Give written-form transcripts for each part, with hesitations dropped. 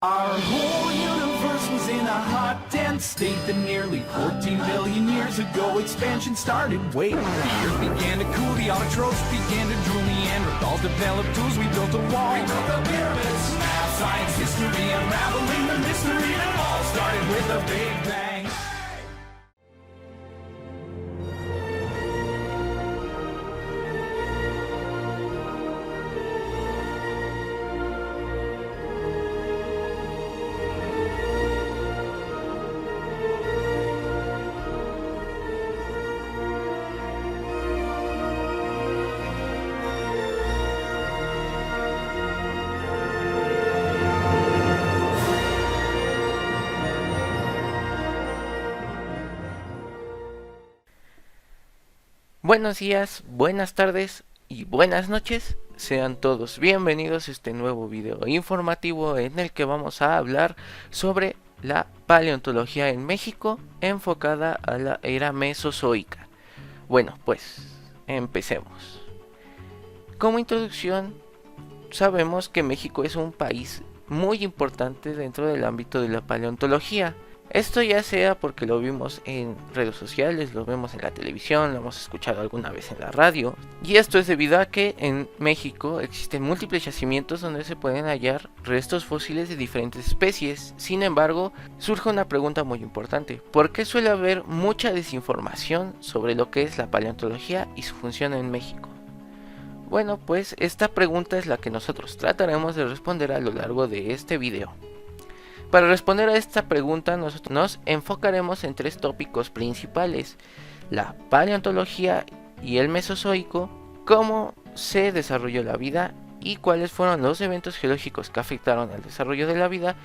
Our whole universe was in a hot, dense state that nearly 14 billion years ago expansion started. Wait, the earth began to cool, the autotrophs began to drool, Neanderthals developed tools, we built a wall. We built the pyramids, math, science, history, unraveling the mystery that all started with a Big Bang. Buenos días, buenas tardes y buenas noches. Sean todos bienvenidos a este nuevo video informativo en el que vamos a hablar sobre la paleontología en México enfocada a la era mesozoica. Bueno, pues empecemos. Como introducción, sabemos que México es un país muy importante dentro del ámbito de la paleontología. Esto ya sea porque lo vimos en redes sociales, lo vemos en la televisión, lo hemos escuchado alguna vez en la radio. Y esto es debido a que en México existen múltiples yacimientos donde se pueden hallar restos fósiles de diferentes especies. Sin embargo, surge una pregunta muy importante. ¿Por qué suele haber mucha desinformación sobre lo que es la paleontología y su función en México? Bueno, pues esta pregunta es la que nosotros trataremos de responder a lo largo de este video. Para responder a esta pregunta, nosotros nos enfocaremos en tres tópicos principales: la paleontología y el mesozoico, cómo se desarrolló la vida y cuáles fueron los eventos geológicos que afectaron al desarrollo de la vida,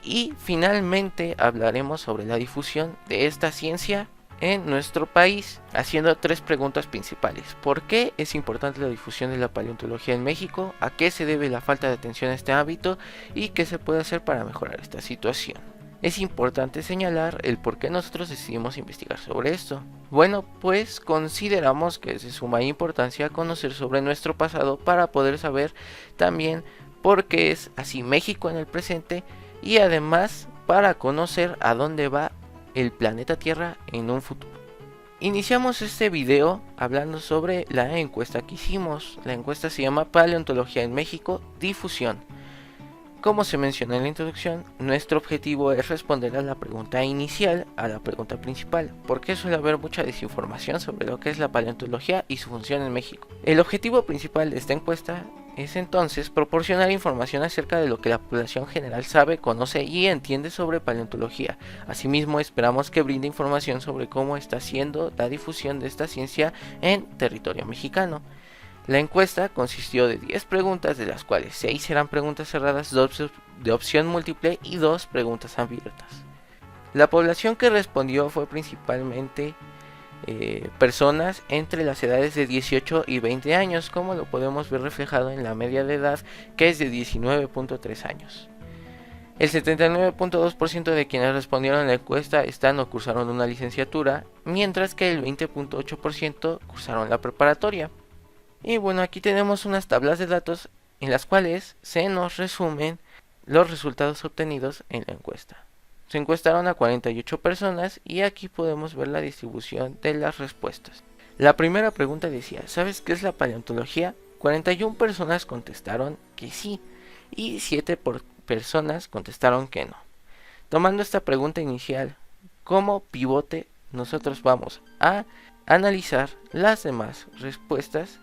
y finalmente hablaremos sobre la difusión de esta ciencia en nuestro país, haciendo tres preguntas principales. ¿Por qué es importante la difusión de la paleontología en México? ¿A qué se debe la falta de atención a este hábito? ¿Y qué se puede hacer para mejorar esta situación? Es importante señalar el por qué nosotros decidimos investigar sobre esto. Bueno, pues consideramos que es de suma importancia conocer sobre nuestro pasado para poder saber también por qué es así México en el presente, y además para conocer a dónde va el planeta Tierra en un futuro. Iniciamos este video hablando sobre la encuesta que hicimos. La encuesta se llama Paleontología en México, difusión. Como se menciona en la introducción, nuestro objetivo es responder a la pregunta inicial, a la pregunta principal: ¿por qué suele haber mucha desinformación sobre lo que es la paleontología y su función en México? El objetivo principal de esta encuesta es entonces proporcionar información acerca de lo que la población general sabe, conoce y entiende sobre paleontología. Asimismo, esperamos que brinde información sobre cómo está siendo la difusión de esta ciencia en territorio mexicano. La encuesta consistió de 10 preguntas, de las cuales 6 eran preguntas cerradas, 2 de opción múltiple y 2 preguntas abiertas. La población que respondió fue principalmente personas entre las edades de 18 y 20 años, como lo podemos ver reflejado en la media de edad, que es de 19.3 años. El 79.2% de quienes respondieron a la encuesta están o cursaron una licenciatura, mientras que el 20.8% cursaron la preparatoria. Y bueno, aquí tenemos unas tablas de datos en las cuales se nos resumen los resultados obtenidos en la encuesta. Se encuestaron a 48 personas y aquí podemos ver la distribución de las respuestas. La primera pregunta decía: ¿sabes qué es la paleontología? 41 personas contestaron que sí y 7 personas contestaron que no. Tomando esta pregunta inicial como pivote, nosotros vamos a analizar las demás respuestas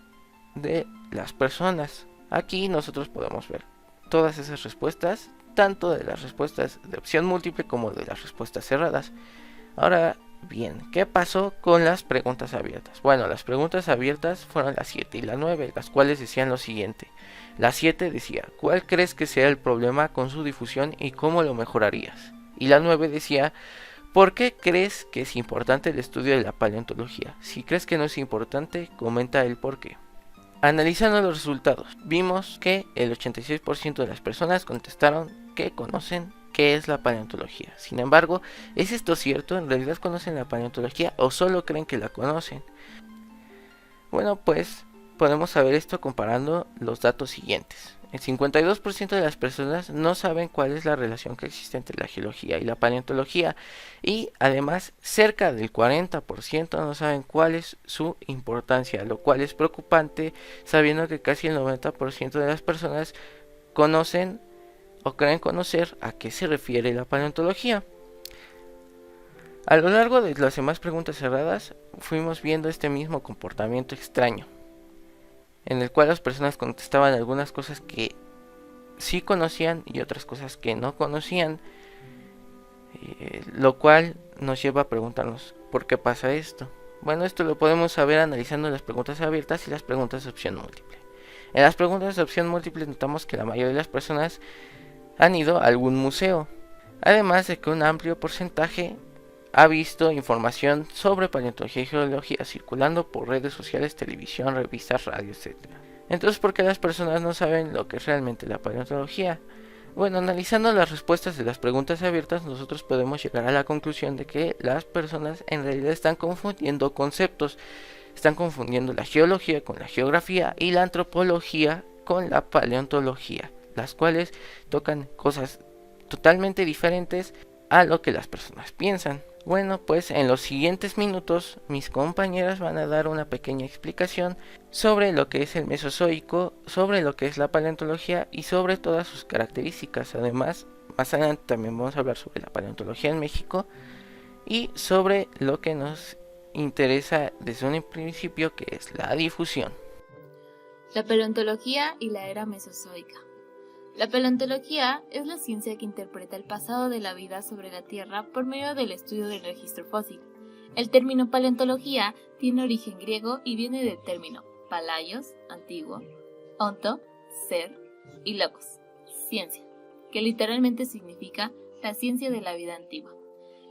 de las personas. Aquí nosotros podemos ver todas esas respuestas, tanto de las respuestas de opción múltiple como de las respuestas cerradas. Ahora bien, ¿qué pasó con las preguntas abiertas? Bueno, las preguntas abiertas fueron las 7 y la 9, las cuales decían lo siguiente. La 7 decía: ¿cuál crees que sea el problema con su difusión y cómo lo mejorarías? Y la 9 decía: ¿por qué crees que es importante el estudio de la paleontología? Si crees que no es importante, comenta el por qué. Analizando los resultados, vimos que el 86% de las personas contestaron que conocen qué es la paleontología. Sin embargo, ¿es esto cierto? ¿En realidad conocen la paleontología o solo creen que la conocen? Bueno, pues podemos saber esto comparando los datos siguientes. El 52% de las personas no saben cuál es la relación que existe entre la geología y la paleontología, y además cerca del 40% no saben cuál es su importancia, lo cual es preocupante sabiendo que casi el 90% de las personas conocen o creen conocer a qué se refiere la paleontología. A lo largo de las demás preguntas cerradas fuimos viendo este mismo comportamiento extraño, en el cual las personas contestaban algunas cosas que sí conocían y otras cosas que no conocían, lo cual nos lleva a preguntarnos ¿por qué pasa esto? Bueno, esto lo podemos saber analizando las preguntas abiertas y las preguntas de opción múltiple. En las preguntas de opción múltiple notamos que la mayoría de las personas han ido a algún museo, además de que un amplio porcentaje ha visto información sobre paleontología y geología circulando por redes sociales, televisión, revistas, radio, etc. Entonces, ¿por qué las personas no saben lo que es realmente la paleontología? Bueno, analizando las respuestas de las preguntas abiertas, nosotros podemos llegar a la conclusión de que las personas en realidad están confundiendo conceptos. Están confundiendo la geología con la geografía y la antropología con la paleontología, las cuales tocan cosas totalmente diferentes a lo que las personas piensan. Bueno, pues en los siguientes minutos mis compañeras van a dar una pequeña explicación sobre lo que es el Mesozoico, sobre lo que es la paleontología y sobre todas sus características. Además, más adelante también vamos a hablar sobre la paleontología en México y sobre lo que nos interesa desde un principio, que es la difusión. La paleontología y la era mesozoica. La paleontología es la ciencia que interpreta el pasado de la vida sobre la Tierra por medio del estudio del registro fósil. El término paleontología tiene origen griego y viene del término palaios, antiguo, onto, ser, y logos, ciencia, que literalmente significa la ciencia de la vida antigua.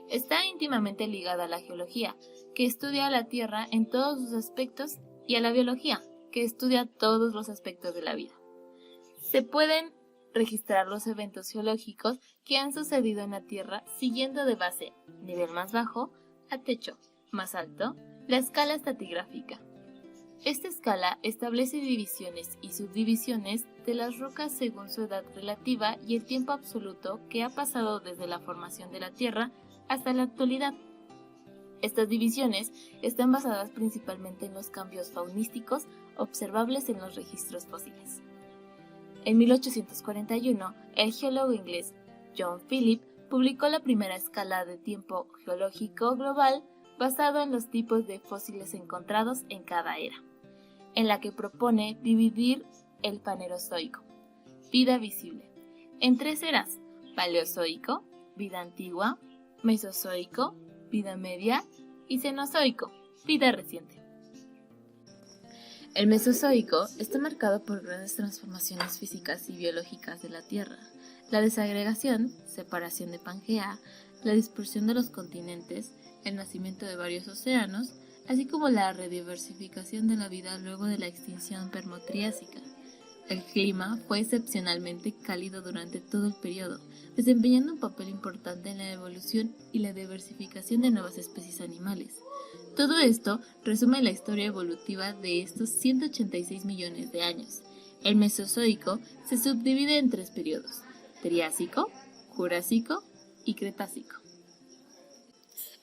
Está íntimamente ligada a la geología, que estudia la Tierra en todos sus aspectos, y a la biología, que estudia todos los aspectos de la vida. Se pueden registrar los eventos geológicos que han sucedido en la Tierra siguiendo de base, nivel más bajo, a techo más alto, la escala estratigráfica. Esta escala establece divisiones y subdivisiones de las rocas según su edad relativa y el tiempo absoluto que ha pasado desde la formación de la Tierra hasta la actualidad. Estas divisiones están basadas principalmente en los cambios faunísticos observables en los registros fósiles. En 1841, el geólogo inglés John Philip publicó la primera escala de tiempo geológico global basado en los tipos de fósiles encontrados en cada era, en la que propone dividir el Fanerozoico, vida visible, en 3 eras: Paleozoico, vida antigua; Mesozoico, vida media; y Cenozoico, vida reciente. El Mesozoico está marcado por grandes transformaciones físicas y biológicas de la Tierra: la desagregación, separación de Pangea, la dispersión de los continentes, el nacimiento de varios océanos, así como la rediversificación de la vida luego de la extinción permo-triásica. El clima fue excepcionalmente cálido durante todo el periodo, desempeñando un papel importante en la evolución y la diversificación de nuevas especies animales. Todo esto resume la historia evolutiva de estos 186 millones de años. El Mesozoico se subdivide en 3 periodos: Triásico, Jurásico y Cretácico.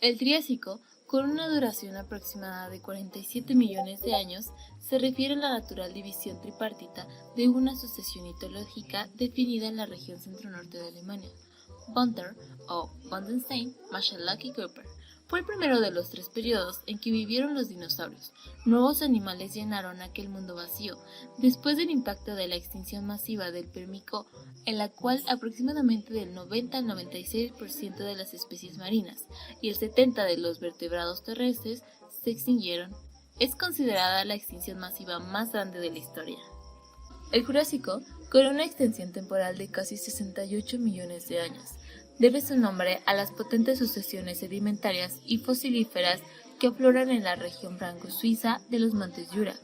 El Triásico, con una duración aproximada de 47 millones de años, se refiere a la natural división tripartita de una sucesión mitológica definida en la región centro-norte de Alemania. Bunter o Bundenstein, Maschalak y Cooper fue el primero de los 3 periodos en que vivieron los dinosaurios. Nuevos animales llenaron aquel mundo vacío, después del impacto de la extinción masiva del Pérmico, en la cual aproximadamente del 90 al 96% de las especies marinas y el 70% de los vertebrados terrestres se extinguieron. Es considerada la extinción masiva más grande de la historia. El Jurásico, con una extensión temporal de casi 68 millones de años, debe su nombre a las potentes sucesiones sedimentarias y fosilíferas que afloran en la región franco-suiza de los Montes Jura.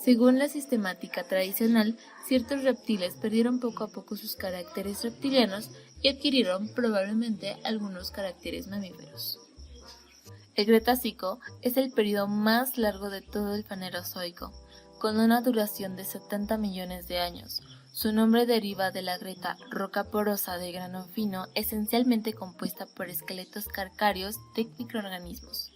Según la sistemática tradicional, ciertos reptiles perdieron poco a poco sus caracteres reptilianos y adquirieron probablemente algunos caracteres mamíferos. El Cretácico es el periodo más largo de todo el Fanerozoico, con una duración de 70 millones de años. Su nombre deriva de la grieta roca porosa de grano fino, esencialmente compuesta por esqueletos calcáreos de microorganismos.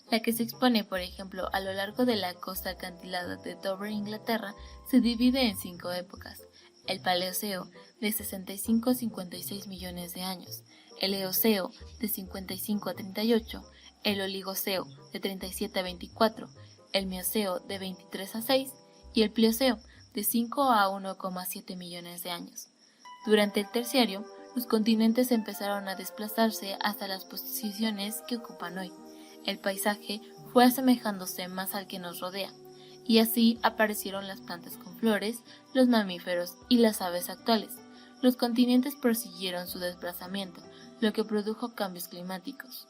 La que se expone, por ejemplo, a lo largo de la costa acantilada de Dover, Inglaterra, se divide en 5 épocas: el Paleoceo, de 65 a 56 millones de años, el Eoceo, de 55 a 38, el Oligoceo, de 37 a 24, el Mioceo, de 23 a 6, y el Plioceo, de 5 a 1,7 millones de años. Durante el Terciario, los continentes empezaron a desplazarse hasta las posiciones que ocupan hoy. El paisaje fue asemejándose más al que nos rodea, y así aparecieron las plantas con flores, los mamíferos y las aves actuales. Los continentes prosiguieron su desplazamiento, lo que produjo cambios climáticos.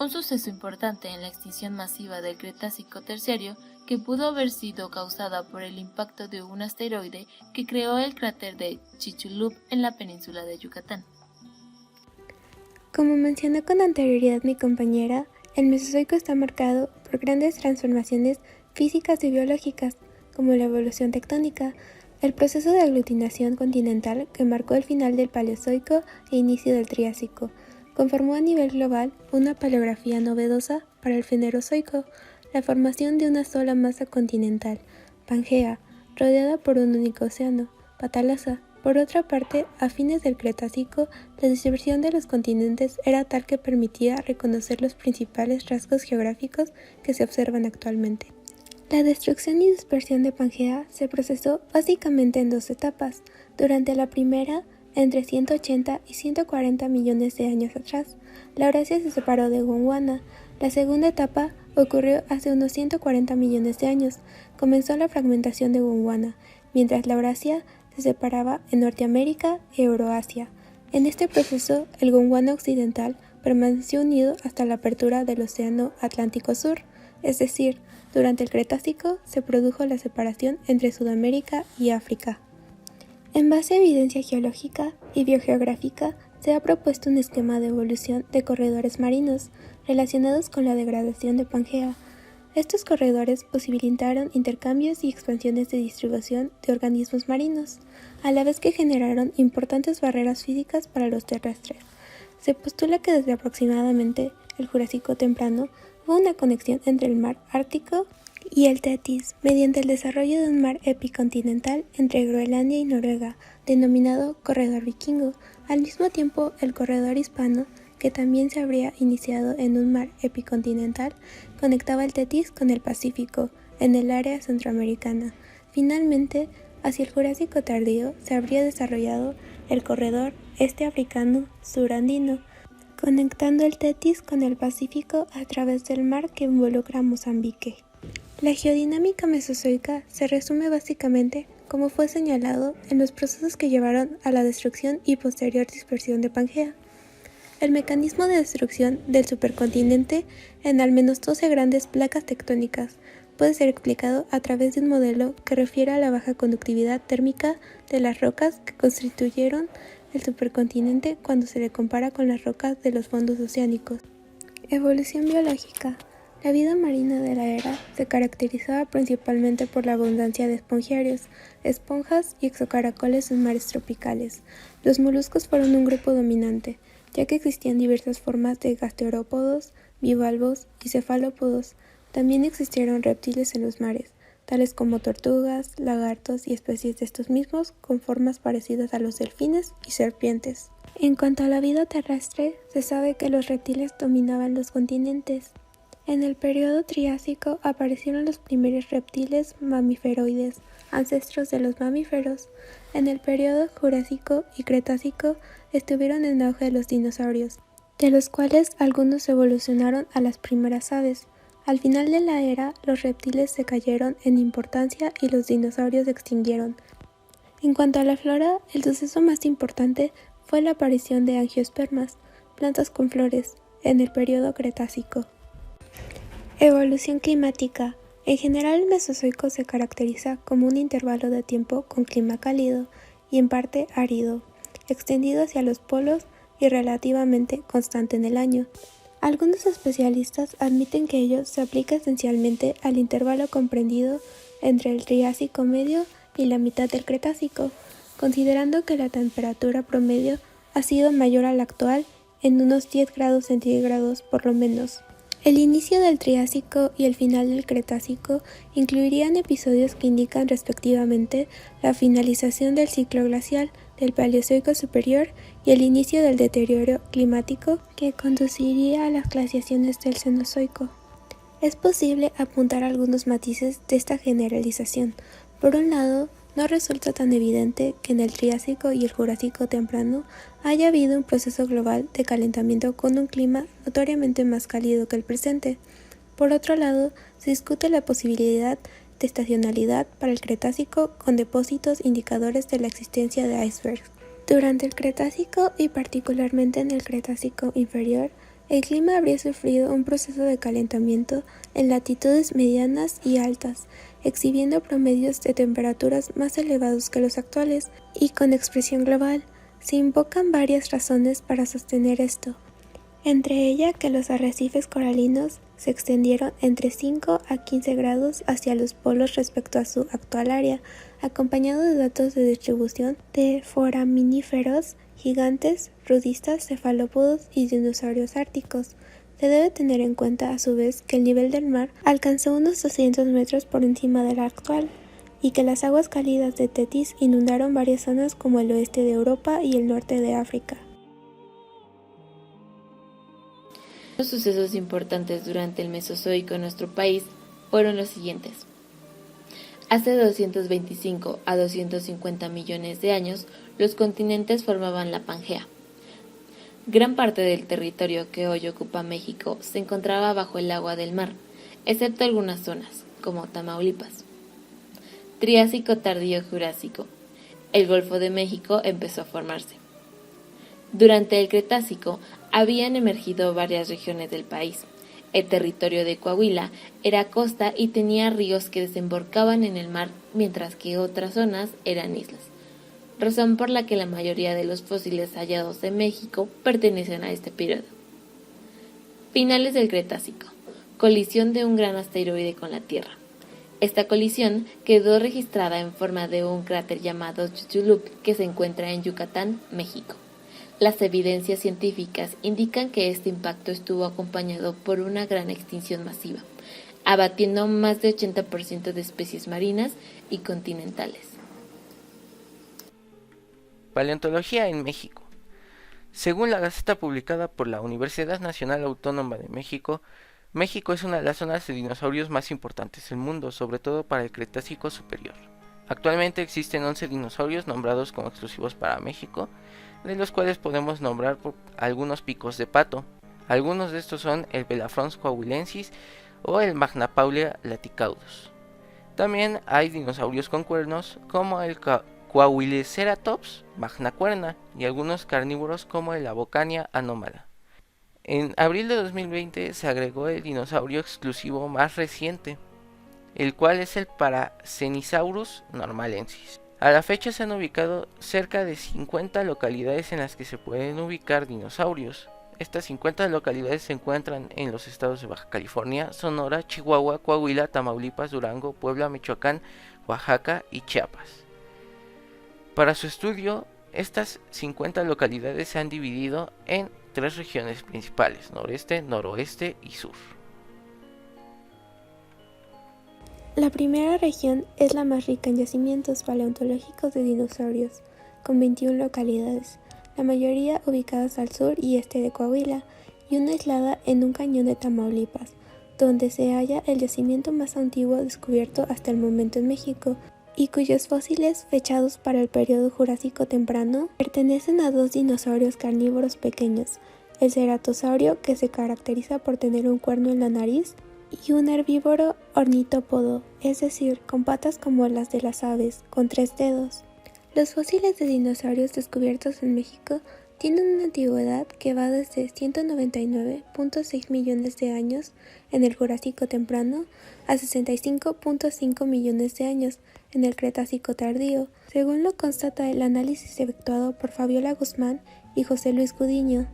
Un suceso importante en la extinción masiva del Cretácico Terciario, que pudo haber sido causada por el impacto de un asteroide que creó el cráter de Chicxulub en la península de Yucatán. Como mencionó con anterioridad mi compañera, el Mesozoico está marcado por grandes transformaciones físicas y biológicas, como la evolución tectónica, el proceso de aglutinación continental que marcó el final del Paleozoico e inicio del Triásico, conformó a nivel global una paleografía novedosa para el Fanerozoico, la formación de una sola masa continental, Pangea, rodeada por un único océano, Patalosa. Por otra parte, a fines del Cretácico, la dispersión de los continentes era tal que permitía reconocer los principales rasgos geográficos que se observan actualmente. La destrucción y dispersión de Pangea se procesó básicamente en 2 etapas. Durante la primera, entre 180 y 140 millones de años atrás, la Eurasia se separó de Gondwana. La segunda etapa ocurrió hace unos 140 millones de años. Comenzó la fragmentación de Gondwana, mientras la Eurasia se separaba en Norteamérica y Euroasia. En este proceso, el Gondwana occidental permaneció unido hasta la apertura del Océano Atlántico Sur, es decir, durante el Cretácico se produjo la separación entre Sudamérica y África. En base a evidencia geológica y biogeográfica, se ha propuesto un esquema de evolución de corredores marinos relacionados con la degradación de Pangea. Estos corredores posibilitaron intercambios y expansiones de distribución de organismos marinos, a la vez que generaron importantes barreras físicas para los terrestres. Se postula que desde aproximadamente el Jurásico temprano hubo una conexión entre el mar Ártico y el Tetis, mediante el desarrollo de un mar epicontinental entre Groenlandia y Noruega, denominado Corredor Vikingo. Al mismo tiempo, el Corredor Hispano, que también se habría iniciado en un mar epicontinental, conectaba el Tetis con el Pacífico, en el área centroamericana. Finalmente, hacia el Jurásico tardío, se habría desarrollado el Corredor Este Africano-Surandino, conectando el Tetis con el Pacífico a través del mar que involucra a Mozambique. La geodinámica mesozoica se resume básicamente, como fue señalado, en los procesos que llevaron a la destrucción y posterior dispersión de Pangea. El mecanismo de destrucción del supercontinente en al menos 12 grandes placas tectónicas puede ser explicado a través de un modelo que refiere a la baja conductividad térmica de las rocas que constituyeron el supercontinente cuando se le compara con las rocas de los fondos oceánicos. Evolución biológica. La vida marina de la era se caracterizaba principalmente por la abundancia de espongiarios, esponjas y exocaracoles en mares tropicales. Los moluscos fueron un grupo dominante, ya que existían diversas formas de gasterópodos, bivalvos y cefalópodos. También existieron reptiles en los mares, tales como tortugas, lagartos y especies de estos mismos con formas parecidas a los delfines y serpientes. En cuanto a la vida terrestre, se sabe que los reptiles dominaban los continentes. En el periodo Triásico aparecieron los primeros reptiles mamíferoides, ancestros de los mamíferos. En el periodo Jurásico y Cretácico estuvieron en auge los dinosaurios, de los cuales algunos evolucionaron a las primeras aves. Al final de la era, los reptiles se cayeron en importancia y los dinosaurios se extinguieron. En cuanto a la flora, el suceso más importante fue la aparición de angiospermas, plantas con flores, en el periodo Cretácico. Evolución climática. En general, el Mesozoico se caracteriza como un intervalo de tiempo con clima cálido y en parte árido, extendido hacia los polos y relativamente constante en el año. Algunos especialistas admiten que ello se aplica esencialmente al intervalo comprendido entre el Triásico medio y la mitad del Cretácico. considerando que la temperatura promedio ha sido mayor a la actual en unos 10 grados centígrados por lo menos. El inicio del Triásico y el final del Cretácico incluirían episodios que indican respectivamente la finalización del ciclo glacial, del Paleozoico superior y el inicio del deterioro climático que conduciría a las glaciaciones del Cenozoico. Es posible apuntar algunos matices de esta generalización. Por un lado, no resulta tan evidente que en el Triásico y el Jurásico temprano haya habido un proceso global de calentamiento con un clima notoriamente más cálido que el presente. Por otro lado, se discute la posibilidad de estacionalidad para el Cretácico con depósitos indicadores de la existencia de icebergs. Durante el Cretácico y particularmente en el Cretácico inferior, el clima habría sufrido un proceso de calentamiento en latitudes medianas y altas, exhibiendo promedios de temperaturas más elevados que los actuales, y con expresión global. Se invocan varias razones para sostener esto, entre ellas que los arrecifes coralinos se extendieron entre 5 a 15 grados hacia los polos respecto a su actual área, acompañado de datos de distribución de foraminíferos, gigantes, rudistas, cefalópodos y dinosaurios árticos. Se debe tener en cuenta a su vez que el nivel del mar alcanzó unos 200 metros por encima del actual, y que las aguas cálidas de Tetis inundaron varias zonas como el oeste de Europa y el norte de África. Los sucesos importantes durante el Mesozoico en nuestro país fueron los siguientes. Hace 225 a 250 millones de años, los continentes formaban la Pangea. Gran parte del territorio que hoy ocupa México se encontraba bajo el agua del mar, excepto algunas zonas, como Tamaulipas. Triásico tardío Jurásico. El Golfo de México empezó a formarse. Durante el Cretácico habían emergido varias regiones del país. El territorio de Coahuila era costa y tenía ríos que desembocaban en el mar, mientras que otras zonas eran islas, razón por la que la mayoría de los fósiles hallados en México pertenecen a este periodo. Finales del Cretácico. Colisión de un gran asteroide con la Tierra. Esta colisión quedó registrada en forma de un cráter llamado Chicxulub, que se encuentra en Yucatán, México. Las evidencias científicas indican que este impacto estuvo acompañado por una gran extinción masiva, abatiendo más de 80% de especies marinas y continentales. Paleontología en México. Según la Gaceta publicada por la Universidad Nacional Autónoma de México, México es una de las zonas de dinosaurios más importantes del mundo, sobre todo para el Cretácico superior. Actualmente existen 11 dinosaurios nombrados como exclusivos para México, de los cuales podemos nombrar por algunos picos de pato. Algunos de estos son el Belafrons coahuilensis o el Magnapaulia laticaudus. También hay dinosaurios con cuernos como el Coahuileceratops magnacuerna y algunos carnívoros como el Abocania anómala. En abril de 2020 se agregó el dinosaurio exclusivo más reciente, el cual es el Paracenisaurus normalensis. A la fecha se han ubicado cerca de 50 localidades en las que se pueden ubicar dinosaurios. Estas 50 localidades se encuentran en los estados de Baja California, Sonora, Chihuahua, Coahuila, Tamaulipas, Durango, Puebla, Michoacán, Oaxaca y Chiapas. Para su estudio, estas 50 localidades se han dividido en 3 regiones principales: noreste, noroeste y sur. La primera región es la más rica en yacimientos paleontológicos de dinosaurios, con 21 localidades, la mayoría ubicadas al sur y este de Coahuila, y una aislada en un cañón de Tamaulipas, donde se halla el yacimiento más antiguo descubierto hasta el momento en México, y cuyos fósiles, fechados para el periodo Jurásico temprano, pertenecen a 2 dinosaurios carnívoros pequeños: el ceratosaurio, que se caracteriza por tener un cuerno en la nariz, y un herbívoro ornitópodo, es decir, con patas como las de las aves, con 3 dedos. Los fósiles de dinosaurios descubiertos en México tienen una antigüedad que va desde 199.6 millones de años en el Jurásico temprano a 65.5 millones de años en el Cretácico tardío, según lo constata el análisis efectuado por Fabiola Guzmán y José Luis Gudiño.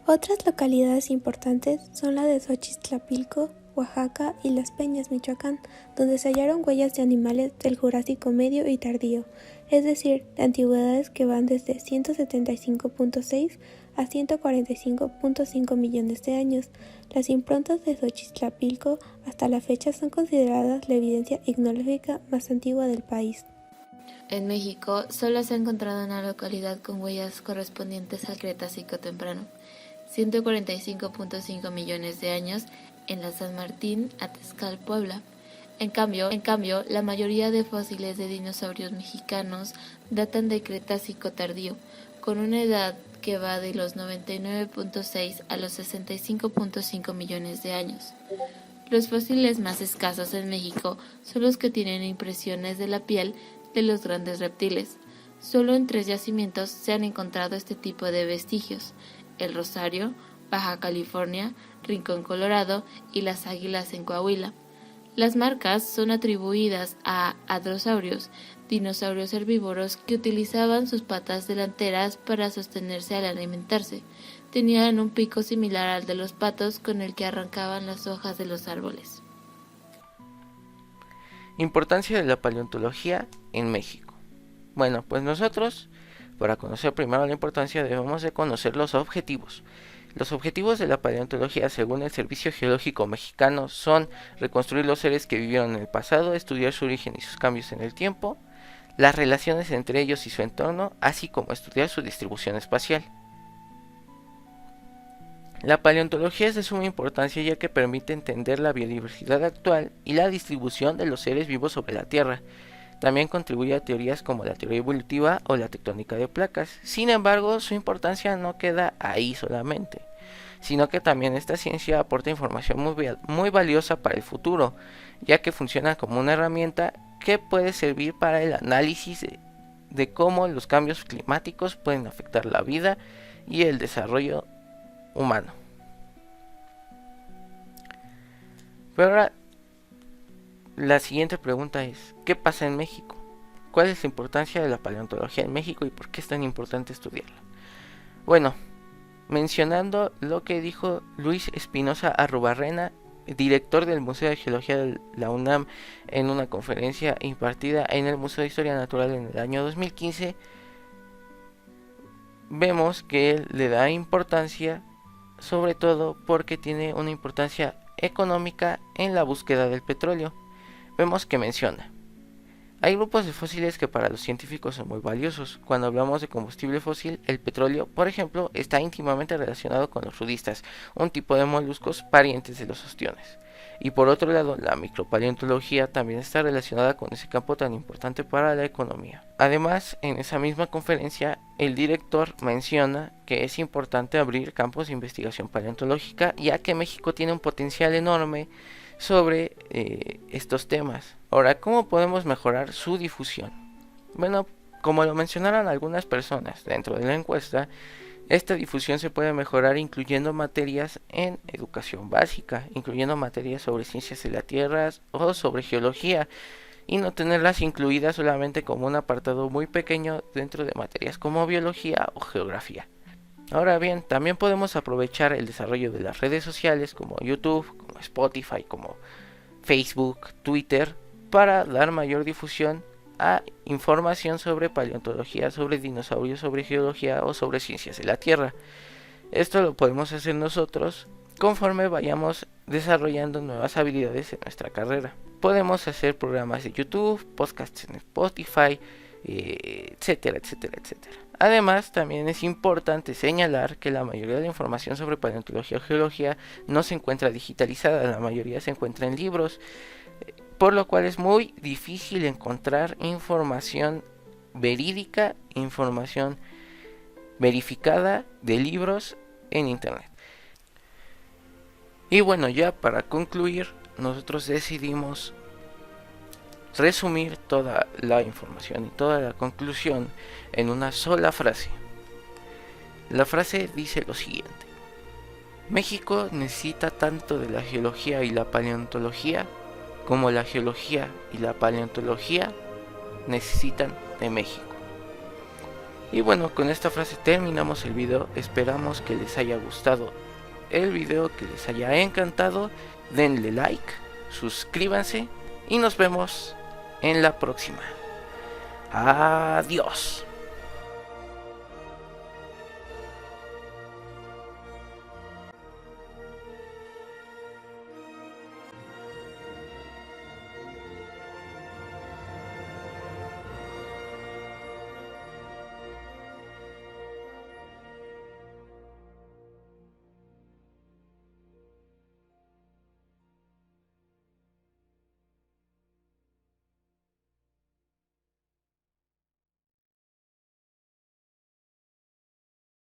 Otras localidades importantes son la de Xochitlapilco, Oaxaca, y Las Peñas, Michoacán, donde se hallaron huellas de animales del Jurásico medio y tardío. es decir, de antigüedades que van desde 175.6 a 145.5 millones de años. Las improntas de Xochitlapilco hasta la fecha son consideradas la evidencia etnológica más antigua del país. En México solo se ha encontrado una localidad con huellas correspondientes al Cretácico temprano, 145.5 millones de años en la San Martín, Atezcal, Puebla. En cambio, la mayoría de fósiles de dinosaurios mexicanos datan del Cretácico tardío, con una edad que va de los 99.6 a los 65.5 millones de años. Los fósiles más escasos en México son los que tienen impresiones de la piel de los grandes reptiles. Solo en 3 yacimientos se han encontrado este tipo de vestigios: El Rosario, Baja California, Rincón, Colorado y Las Águilas en Coahuila. Las marcas son atribuidas a hadrosaurios, dinosaurios herbívoros que utilizaban sus patas delanteras para sostenerse al alimentarse. Tenían un pico similar al de los patos con el que arrancaban las hojas de los árboles. Importancia de la paleontología en México. Bueno, pues nosotros, para conocer primero la importancia, debemos de conocer los objetivos. Los objetivos de la paleontología, según el Servicio Geológico Mexicano, son reconstruir los seres que vivieron en el pasado, estudiar su origen y sus cambios en el tiempo, las relaciones entre ellos y su entorno, así como estudiar su distribución espacial. La paleontología es de suma importancia ya que permite entender la biodiversidad actual y la distribución de los seres vivos sobre la Tierra. También contribuye a teorías como la teoría evolutiva o la tectónica de placas. Sin embargo, su importancia no queda ahí solamente, sino que también esta ciencia aporta información muy valiosa para el futuro, ya que funciona como una herramienta que puede servir para el análisis de cómo los cambios climáticos pueden afectar la vida y el desarrollo humano. Pero ahora, la siguiente pregunta es: ¿qué pasa en México? ¿Cuál es la importancia de la paleontología en México y por qué es tan importante estudiarla? Bueno, mencionando lo que dijo Luis Espinosa Arrubarrena, director del Museo de Geología de la UNAM, en una conferencia impartida en el Museo de Historia Natural en el año 2015, vemos que él le da importancia, sobre todo porque tiene una importancia económica en la búsqueda del petróleo. Vemos que menciona: hay grupos de fósiles que para los científicos son muy valiosos. Cuando hablamos de combustible fósil, el petróleo, por ejemplo, está íntimamente relacionado con los rudistas, un tipo de moluscos parientes de los ostiones. Y por otro lado, la micropaleontología también está relacionada con ese campo tan importante para la economía. Además, en esa misma conferencia, el director menciona que es importante abrir campos de investigación paleontológica, ya que México tiene un potencial enorme sobre estos temas. Ahora, ¿cómo podemos mejorar su difusión? Bueno, como lo mencionaron algunas personas dentro de la encuesta, esta difusión se puede mejorar incluyendo materias en educación básica, incluyendo materias sobre ciencias de la Tierra o sobre geología, y no tenerlas incluidas solamente como un apartado muy pequeño dentro de materias como biología o geografía. Ahora bien, también podemos aprovechar el desarrollo de las redes sociales como YouTube, como Spotify, como Facebook, Twitter, para dar mayor difusión a información sobre paleontología, sobre dinosaurios, sobre geología o sobre ciencias de la Tierra. Esto lo podemos hacer nosotros conforme vayamos desarrollando nuevas habilidades en nuestra carrera. Podemos hacer programas de YouTube, podcasts en Spotify, etcétera, etcétera, etcétera. Además, también es importante señalar que la mayoría de la información sobre paleontología o geología no se encuentra digitalizada, la mayoría se encuentra en libros, por lo cual es muy difícil encontrar información verídica, información verificada de libros en internet. Y bueno, ya para concluir, nosotros decidimos resumir toda la información y toda la conclusión en una sola frase. La frase dice lo siguiente: México necesita tanto de la geología y la paleontología como la geología y la paleontología necesitan de México. Y bueno, con esta frase terminamos el video. Esperamos que les haya gustado el video, que les haya encantado. Denle like, suscríbanse y nos vemos en la próxima. Adiós.